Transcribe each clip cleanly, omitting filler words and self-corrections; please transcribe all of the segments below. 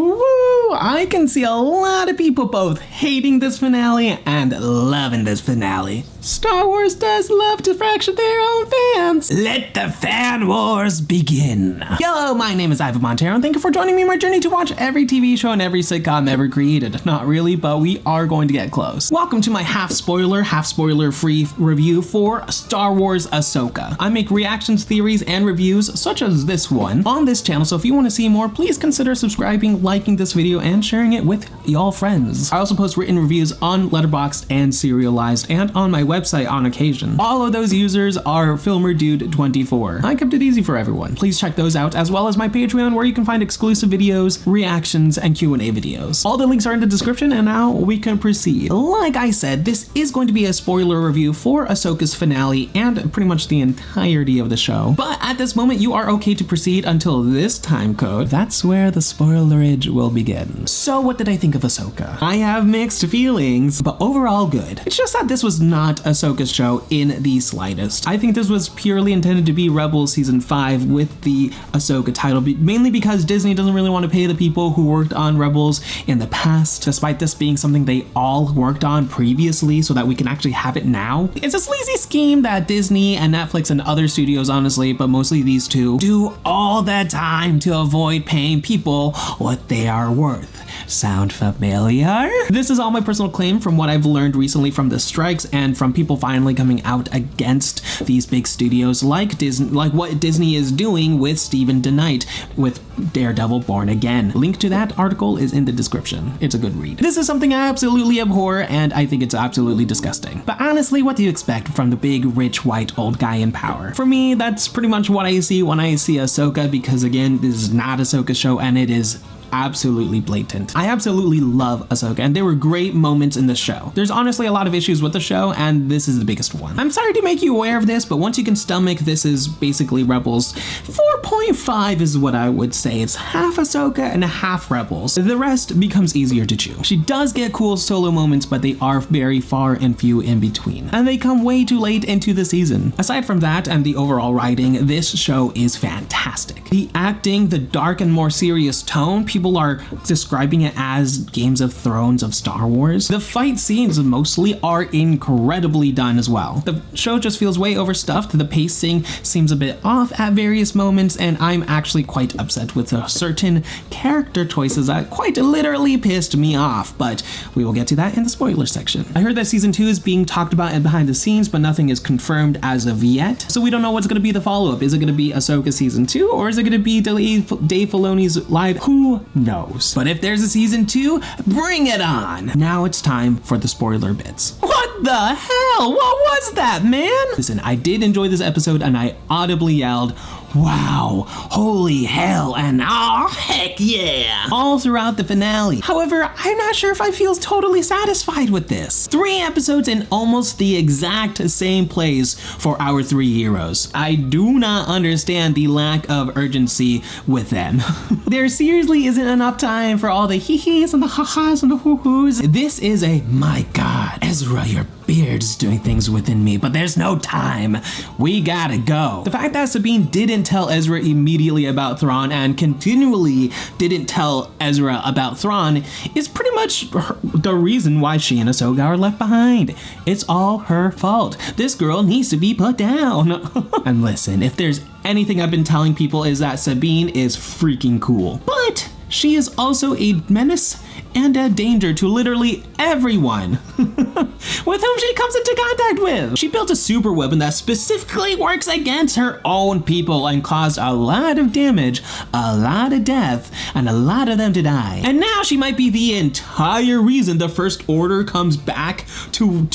Woo! I can see a lot of people both hating this finale and loving this finale. Star Wars does love to fracture their own fans. Let the fan wars begin. Hello, my name is Montero, and thank you for joining me on my journey to watch every TV show and every sitcom ever created. Not really, but we are going to get close. Welcome to my half spoiler free review for Star Wars Ahsoka. I make reactions, theories, and reviews such as this one on this channel, so if you want to see more, please consider subscribing, liking this video, and sharing it with y'all friends. I also post written reviews on Letterboxd and Serialized, and on my website on occasion. All of those users are Filmerdude24. I kept it easy for everyone. Please check those out, as well as my Patreon, where you can find exclusive videos, reactions, and Q&A videos. All the links are in the description, and now we can proceed. Like I said, this is going to be a spoiler review for Ahsoka's finale and pretty much the entirety of the show. But at this moment, you are okay to proceed until this time code. That's where the spoilerage will begin. So what did I think of Ahsoka? I have mixed feelings, but overall good. It's just that this was not Ahsoka's show in the slightest. I think this was purely intended to be Rebels Season 5 with the Ahsoka title, mainly because Disney doesn't really want to pay the people who worked on Rebels in the past, despite this being something they all worked on previously, so that we can actually have it now. It's a sleazy scheme that Disney and Netflix and other studios, honestly, but mostly these two, do all the time to avoid paying people what they are worth. Sound familiar? This is all my personal claim from what I've learned recently from the strikes and from people finally coming out against these big studios like Disney, like what Disney is doing with Steven DeKnight with Daredevil Born Again. Link to that article is in the description. It's a good read. This is something I absolutely abhor, and I think it's absolutely disgusting. But honestly, what do you expect from the big, rich, white, old guy in power? For me, that's pretty much what I see when I see Ahsoka, because again, this is not Ahsoka's show, and it is absolutely blatant. I absolutely love Ahsoka, and there were great moments in the show. There's honestly a lot of issues with the show, and this is the biggest one. I'm sorry to make you aware of this, but once you can stomach this is basically Rebels, 4.5 is what I would say. It's half Ahsoka and half Rebels. The rest becomes easier to chew. She does get cool solo moments, but they are very far and few in between, and they come way too late into the season. Aside from that and the overall writing, this show is fantastic. The acting, the dark and more serious tone, people are describing it as Games of Thrones of Star Wars. The fight scenes mostly are incredibly done as well. The show just feels way overstuffed. The pacing seems a bit off at various moments, and I'm actually quite upset with certain character choices that quite literally pissed me off, but we will get to that in the spoiler section. I heard that season 2 is being talked about and behind the scenes, but nothing is confirmed as of yet, so we don't know what's going to be the follow-up. Is it going to be Ahsoka season 2, or is it going to be Dave Filoni's live? Who knows? But if there's a season 2, bring it on! Now it's time for the spoiler bits. What the hell? What was that, man? Listen, I did enjoy this episode, and I audibly yelled, "Wow, holy hell, and oh heck yeah!" all throughout the finale. However, I'm not sure if I feel totally satisfied with this. 3 episodes in almost the exact same place for our 3 heroes. I do not understand the lack of urgency with them. There seriously isn't enough time for all the hee-hees and the ha-has and the hoo-hoos. This is a, my god, Ezra, your beard's doing things within me, but there's no time. We gotta go. The fact that Sabine didn't tell Ezra immediately about Thrawn and continually didn't tell Ezra about Thrawn is pretty much the reason why she and Ahsoka are left behind. It's all her fault. This girl needs to be put down. And listen, if there's anything I've been telling people is that Sabine is freaking cool, but she is also a menace and a danger to literally everyone with whom she comes into contact with. She built a super weapon that specifically works against her own people and caused a lot of damage, a lot of death, and a lot of them to die. And now she might be the entire reason the First Order comes back to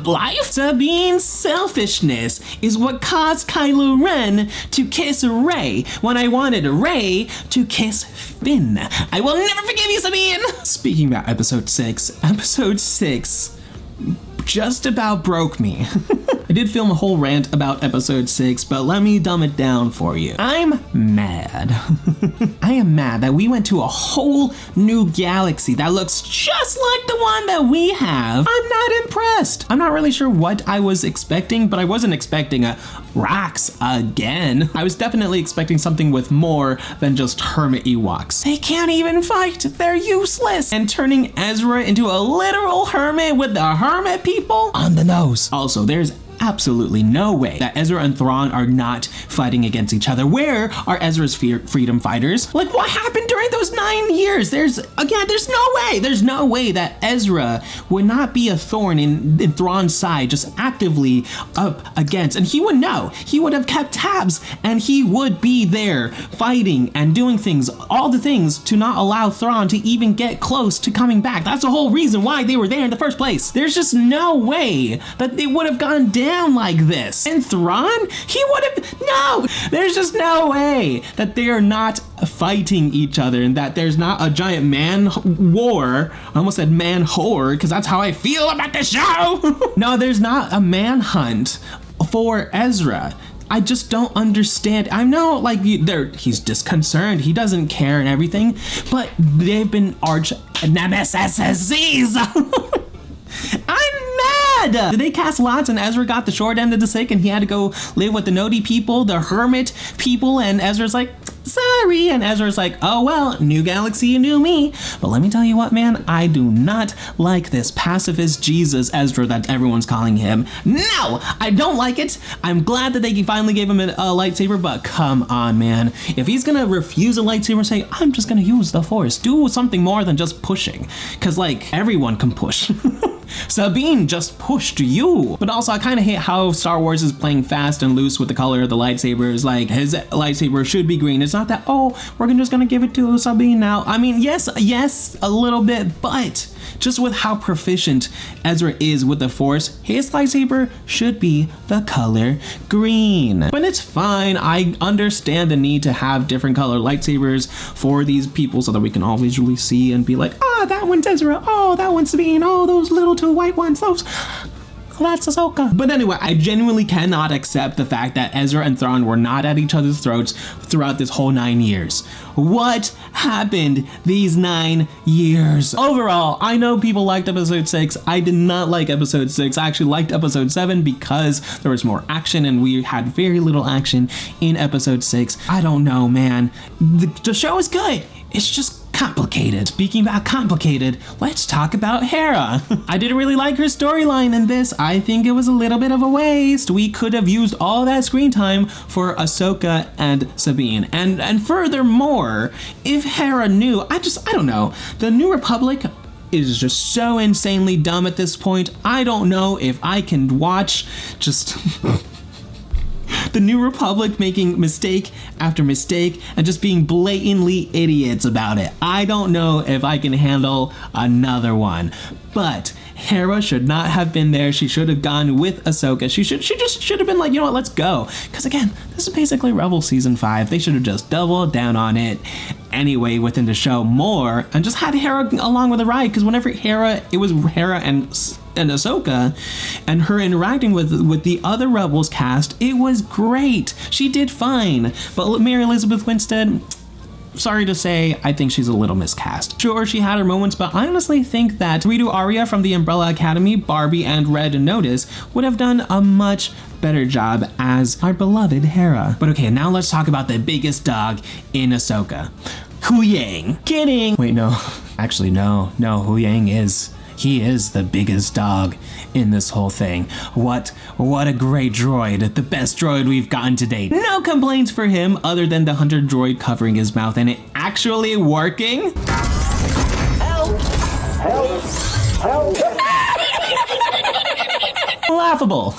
life. Sabine's selfishness is what caused Kylo Ren to kiss Rey when I wanted Rey to kiss Finn. I will never forgive you, Sabine! Speaking about episode 6 just about broke me. I did film a whole rant about episode 6, but let me dumb it down for you. I'm mad. I am mad that we went to a whole new galaxy that looks just like the one that we have. I'm not impressed. I'm not really sure what I was expecting, but I wasn't expecting rocks again. I was definitely expecting something with more than just hermit Ewoks. They can't even fight. They're useless. And turning Ezra into a literal hermit with the hermit people on the nose. Also, there's absolutely no way that Ezra and Thrawn are not fighting against each other. Where are Ezra's freedom fighters? Like, what happened during those 9 years? There's no way that Ezra would not be a thorn in Thrawn's side, just actively up against, and he would know. He would have kept tabs, and he would be there fighting and doing things, all the things to not allow Thrawn to even get close to coming back. That's the whole reason why they were there in the first place. There's just no way that they would have gone down like this. And Thrawn, he would have, no, there's just no way that they are not fighting each other and that there's not a giant man war. I almost said man whore because that's how I feel about the show. No, there's not a manhunt for Ezra. I just don't understand. I know, like, he's disconcerted, he doesn't care and everything, but they've been arch nemesis. I'm mad! Did they cast lots and Ezra got the short end of the stick and he had to go live with the Nodi people, the hermit people, and Ezra's like, sorry, and Ezra's like, oh well, new galaxy, new me. But let me tell you what, man, I do not like this pacifist Jesus Ezra that everyone's calling him. No, I don't like it. I'm glad that they finally gave him a lightsaber, but come on, man. If he's gonna refuse a lightsaber, say, I'm just gonna use the Force, do something more than just pushing, because like everyone can push. Sabine just pushed you. But also, I kind of hate how Star Wars is playing fast and loose with the color of the lightsabers. Like, his lightsaber should be green. It's not that, oh, we're just gonna give it to Sabine now. I mean, yes, a little bit, but just with how proficient Ezra is with the Force, his lightsaber should be the color green. But it's fine. I understand the need to have different color lightsabers for these people so that we can all visually see and be like, ah, that one's Ezra. Oh, that one's Sabine. Oh, those little two white ones. That's Ahsoka. But anyway, I genuinely cannot accept the fact that Ezra and Thrawn were not at each other's throats throughout this whole 9 years. What happened these 9 years? Overall, I know people liked episode 6. I did not like episode 6. I actually liked episode 7 because there was more action and we had very little action in episode 6. I don't know, man. The show is good. It's just complicated. Speaking about complicated, let's talk about HERA. I didn't really like her storyline in this. I think it was a little bit of a waste. We could have used all that screen time for Ahsoka and Sabine. And furthermore, if HERA knew, I don't know. The New Republic is just so insanely dumb at this point. I don't know if I can watch just the New Republic making mistake after mistake and just being blatantly idiots about it. I don't know if I can handle another one. But HERA should not have been there. She should have gone with Ahsoka. She just should have been like, you know what, let's go. Because again, this is basically Rebels Season 5. They should have just doubled down on it anyway within the show more and just had HERA along with the ride. Because whenever it was HERA and Ahsoka and her interacting with the other Rebels cast, it was great. She did fine. But Mary Elizabeth Winstead, sorry to say, I think she's a little miscast. Sure, she had her moments, but I honestly think that redo Arya from the Umbrella Academy, Barbie, and Red Notice would have done a much better job as our beloved HERA. But okay, now let's talk about the biggest dog in Ahsoka. Huyang. Kidding. Wait, no. Actually, no. Huyang is... He is the biggest dog in this whole thing. What a great droid. The best droid we've gotten to date. No complaints for him other than the hunter droid covering his mouth and it actually working. Help! Help! Help! Laughable.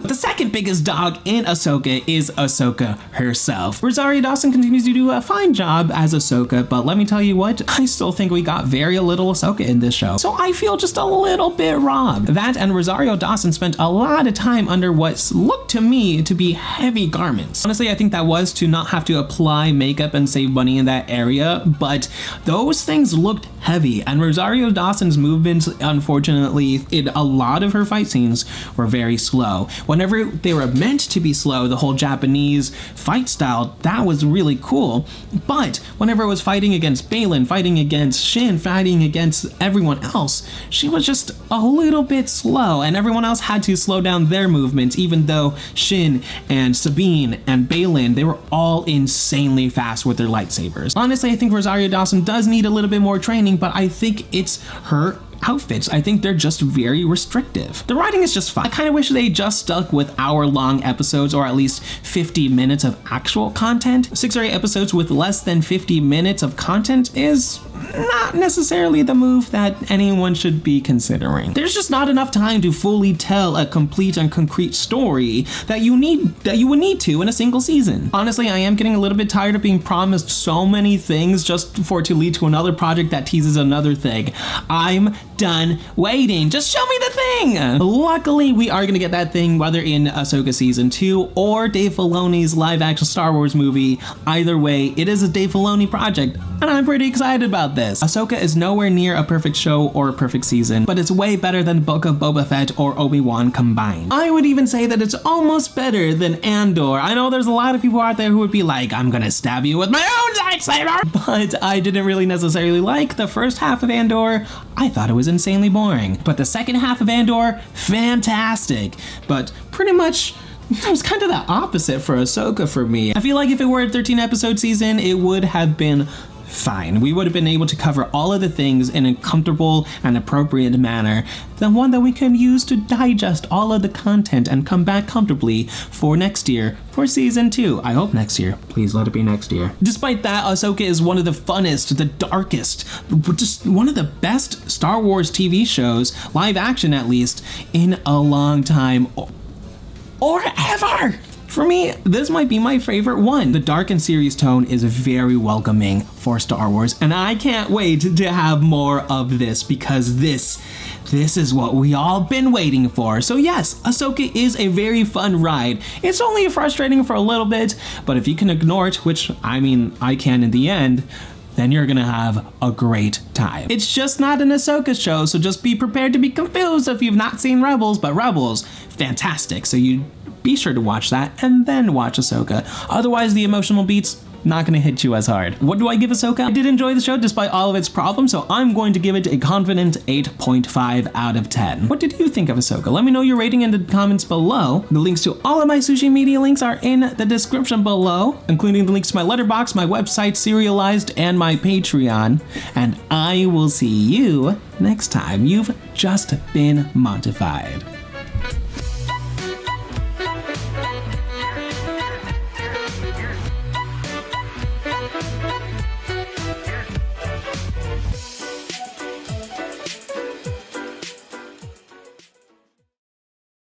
The second biggest dog in Ahsoka is Ahsoka herself. Rosario Dawson continues to do a fine job as Ahsoka, but let me tell you what, I still think we got very little Ahsoka in this show. So I feel just a little bit robbed. That and Rosario Dawson spent a lot of time under what looked to me to be heavy garments. Honestly, I think that was to not have to apply makeup and save money in that area, but those things looked heavy, and Rosario Dawson's movements, unfortunately, in a lot of her fight scenes were very slow. Whenever they were meant to be slow, the whole Japanese fight style, that was really cool. But whenever it was fighting against Balin, fighting against Shin, fighting against everyone else, she was just a little bit slow, and everyone else had to slow down their movements, even though Shin and Sabine and Balin, they were all insanely fast with their lightsabers. Honestly, I think Rosario Dawson does need a little bit more training, but I think it's her outfits. I think they're just very restrictive. The writing is just fine. I kind of wish they just stuck with hour-long episodes, or at least 50 minutes of actual content. 6 or 8 episodes with less than 50 minutes of content is not necessarily the move that anyone should be considering. There's just not enough time to fully tell a complete and concrete story that you would need to in a single season. Honestly, I am getting a little bit tired of being promised so many things just for it to lead to another project that teases another thing. I'm done waiting. Just show me the thing. Luckily, we are gonna get that thing, whether in Ahsoka season 2 or Dave Filoni's live-action Star Wars movie. Either way, it is a Dave Filoni project, and I'm pretty excited about this. Ahsoka is nowhere near a perfect show or a perfect season, but it's way better than Book of Boba Fett or Obi-Wan combined. I would even say that it's almost better than Andor. I know there's a lot of people out there who would be like, I'm gonna stab you with my own lightsaber, but I didn't really necessarily like the first half of Andor. I thought it was insanely boring, but the second half of Andor, fantastic. But pretty much it was kind of the opposite for Ahsoka for me. I feel like if it were a 13 episode season, it would have been fine. We would have been able to cover all of the things in a comfortable and appropriate manner, the one that we can use to digest all of the content and come back comfortably for next year, for season 2. I hope next year. Please let it be next year. Despite that, Ahsoka is one of the funnest, the darkest, just one of the best Star Wars TV shows, live action at least, in a long time, or ever. For me, this might be my favorite one. The dark and serious tone is very welcoming for Star Wars, and I can't wait to have more of this, because this is what we all been waiting for. So yes, Ahsoka is a very fun ride. It's only frustrating for a little bit, but if you can ignore it, which I mean, I can in the end, then you're gonna have a great time. It's just not an Ahsoka show, so just be prepared to be confused if you've not seen Rebels, but Rebels, fantastic. So you be sure to watch that and then watch Ahsoka. Otherwise, the emotional beats, not gonna hit you as hard. What do I give Ahsoka? I did enjoy the show despite all of its problems, so I'm going to give it a confident 8.5 out of 10. What did you think of Ahsoka? Let me know your rating in the comments below. The links to all of my sushi media links are in the description below, including the links to my letterbox, my website, Serialized, and my Patreon. And I will see you next time. You've just been Montified.